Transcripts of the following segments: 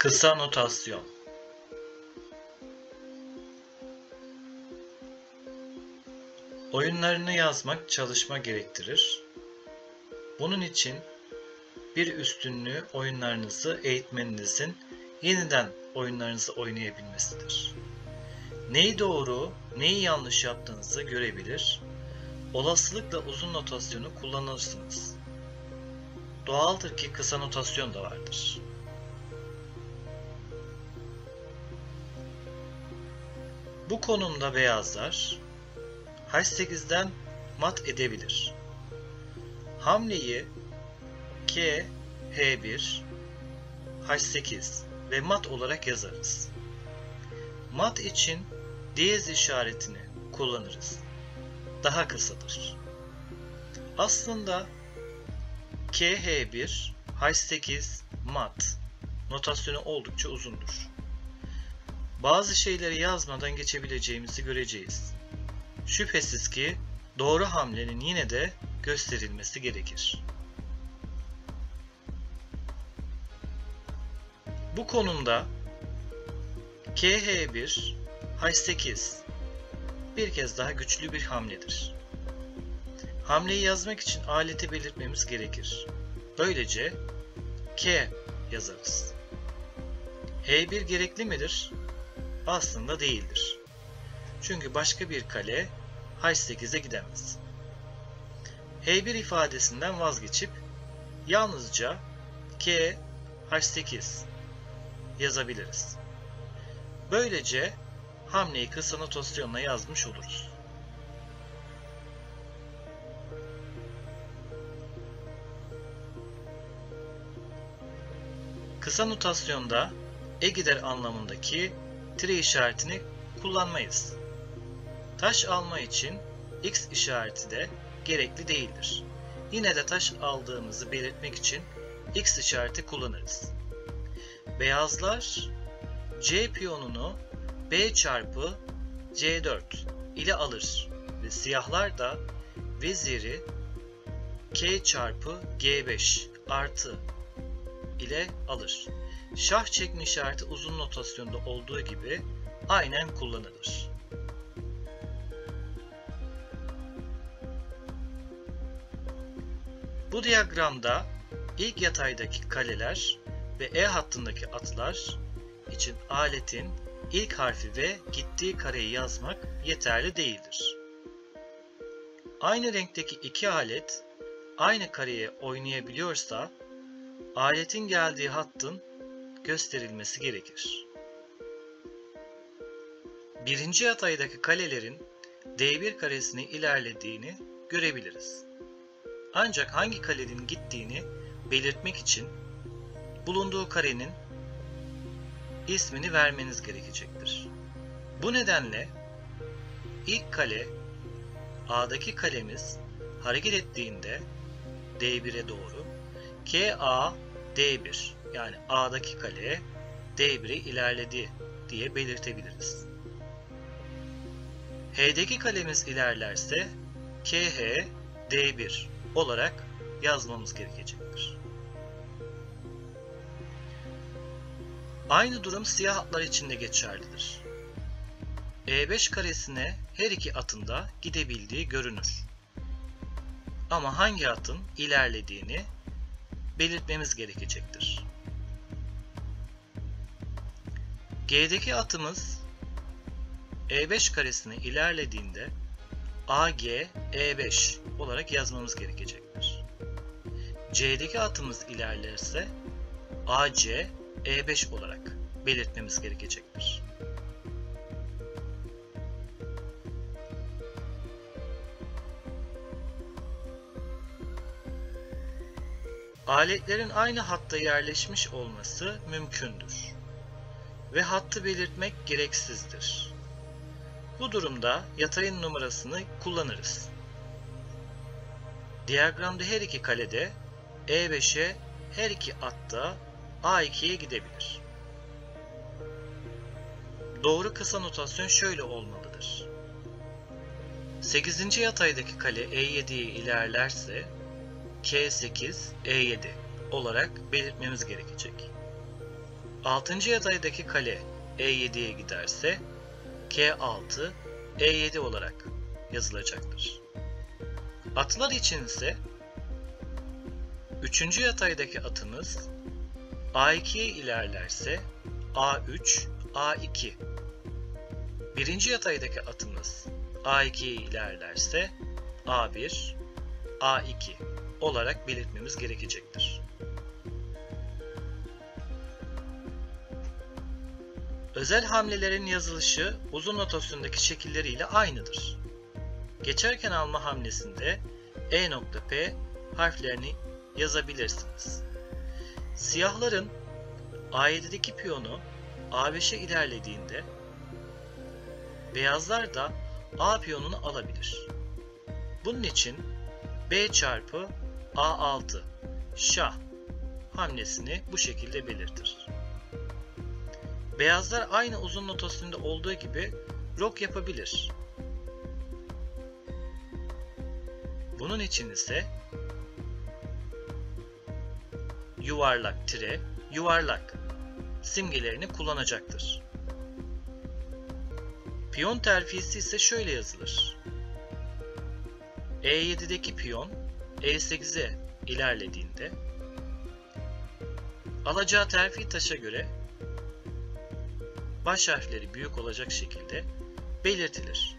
Kısa notasyon. Oyunlarını yazmak çalışma gerektirir. Bunun için bir üstünlüğü oyunlarınızı eğitmeninizin yeniden oyunlarınızı oynayabilmesidir. Neyi doğru, neyi yanlış yaptığınızı görebilir, olasılıkla uzun notasyonu kullanırsınız. Doğaldır ki kısa notasyon da vardır. Bu konumda beyazlar H8'den mat edebilir. Hamleyi K, H1, H8 ve mat olarak yazarız. Mat için diyez işaretini kullanırız. Daha kısadır. Aslında K, H1, H8, mat notasyonu oldukça uzundur. Bazı şeyleri yazmadan geçebileceğimizi göreceğiz. Şüphesiz ki doğru hamlenin yine de gösterilmesi gerekir. Bu konumda KH1, H8 bir kez daha güçlü bir hamledir. Hamleyi yazmak için aleti belirtmemiz gerekir. Böylece K yazarız. H1 gerekli midir? Aslında değildir. Çünkü başka bir kale H8'e gidemez. H1 ifadesinden vazgeçip yalnızca K, H8 yazabiliriz. Böylece hamleyi kısa notasyonla yazmış oluruz. Kısa notasyonda gider anlamındaki tire işaretini kullanmayız. Taş alma için X işareti de gerekli değildir. Yine de taş aldığımızı belirtmek için X işareti kullanırız. Beyazlar C piyonunu B çarpı C4 ile alır ve siyahlar da veziri K çarpı G5 artı ile alır. Şah çekme işareti uzun notasyonda olduğu gibi aynen kullanılır. Bu diyagramda ilk yataydaki kaleler ve E hattındaki atlar için aletin ilk harfi ve gittiği kareyi yazmak yeterli değildir. Aynı renkteki iki alet aynı kareye oynayabiliyorsa aletin geldiği hattın gösterilmesi gerekir. Birinci yataydaki kalelerin D1 karesine ilerlediğini görebiliriz. Ancak hangi kalenin gittiğini belirtmek için bulunduğu karenin ismini vermeniz gerekecektir. Bu nedenle ilk kale A'daki kalemiz hareket ettiğinde D1'e doğru KA D1 yani A'daki kale D1'e ilerledi diye belirtebiliriz. H'deki kalemiz ilerlerse KH D1 olarak yazmamız gerekecektir. Aynı durum siyah atlar için de geçerlidir. E5 karesine her iki atın da gidebildiği görünür. Ama hangi atın ilerlediğini belirtmemiz gerekecektir. G'deki atımız E5 karesine ilerlediğinde AG E5 olarak yazmamız gerekecektir. C'deki atımız ilerlerse AC E5 olarak belirtmemiz gerekecektir. Aletlerin aynı hatta yerleşmiş olması mümkündür ve hattı belirtmek gereksizdir. Bu durumda yatayın numarasını kullanırız. Diyagramda her iki kalede E5'e her iki atta A2'ye gidebilir. Doğru kısa notasyon şöyle olmalıdır. 8. yataydaki kale E7'ye ilerlerse K8, E7 olarak belirtmemiz gerekecek. 6. yataydaki kale E7'ye giderse K6, E7 olarak yazılacaktır. Atlar için ise 3. yataydaki atımız A2'ye ilerlerse A3, A2. 1. yataydaki atımız A2'ye ilerlerse A1, A2 olarak belirtmemiz gerekecektir. Özel hamlelerin yazılışı uzun notasyondaki şekilleriyle aynıdır. Geçerken alma hamlesinde E.P harflerini yazabilirsiniz. Siyahların A7'deki piyonu A5'e ilerlediğinde beyazlar da A piyonunu alabilir. Bunun için B çarpı A6 şah hamlesini bu şekilde belirtir. Beyazlar aynı uzun notasyonda olduğu gibi rok yapabilir. Bunun için ise yuvarlak tire, yuvarlak simgelerini kullanacaktır. Piyon terfisi ise şöyle yazılır. E7'deki piyon E8'e ilerlediğinde alacağı terfi taşa göre baş harfleri büyük olacak şekilde belirtilir.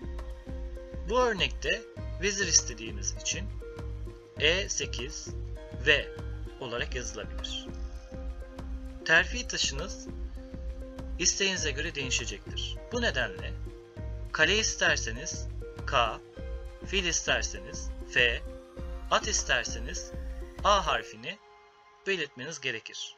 Bu örnekte vezir istediğimiz için E8 V olarak yazılabilir. Terfi taşınız isteğinize göre değişecektir. Bu nedenle kale isterseniz K, fil isterseniz F, at isterseniz A harfini belirtmeniz gerekir.